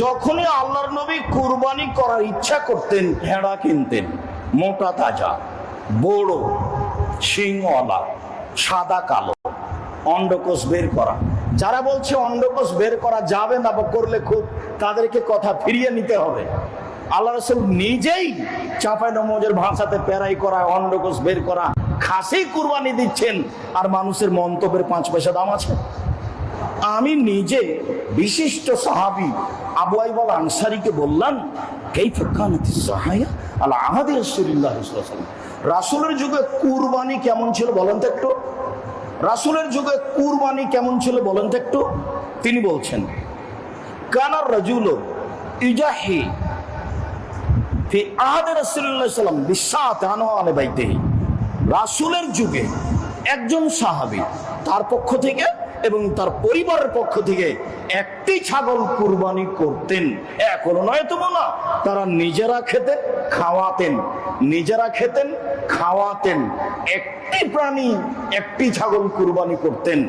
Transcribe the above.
যখনই আল্লাহর নবী কুরবানি করার ইচ্ছা করতেন, ভেড়া কিনতেন, মোটা তাজা, বড়, শিংওয়ালা, সাদা কালো, অন্ডকোষ বের করা। যারা বলছে অন্ডকোষ বের করা যাবে না বা করলে খুব, তাদেরকে কথা ফিরিয়ে নিতে হবে। আল্লাহ রাসূল নিজেই চাঁপাইনবাবগঞ্জের ভাষাতে পেরাই করা, অন্ডকোষ বের করা খাসি কুরবানি দিচ্ছেন, আর মানুষের মন্তব্যের 5 পয়সা দাম আছে। আমি নিজে বিশিষ্ট সাহাবী আবু আইয়ুব আল আনসারীকে বললাম, কাইফা কানাতিস সাহায়া আলা আহাদি রাসূলিল্লাহ সাল্লাল্লাহু আলাইহি ওয়াসাল্লাম, রাসূলের যুগে কুরবানি কেমন ছিল বলেন তো একটু। রাসূলের যুগে কুরবানি কেমন ছিল বলেন তো একটু। তিনি বলছেন, কানার রাজুলু ইজাহি ফি আহাদি রাসূলিল্লাহ সাল্লাল্লাহু আলাইহি ওয়াসাল্লাম বিশাত আনহু আলা বাইতিহি। রাসূলের যুগে একজন সাহাবী তার পক্ষ থেকে এবং তার পরিবারের পক্ষ থেকে একটি ছাগল কুরবানি করতেন। এখনো নয় তো না, তারা নিজেরা খেতেন, খাওয়াতেন, নিজেরা খেতেন, খাওয়াতেন। একটি প্রাণী, একটি ছাগল কুরবানি করতেন।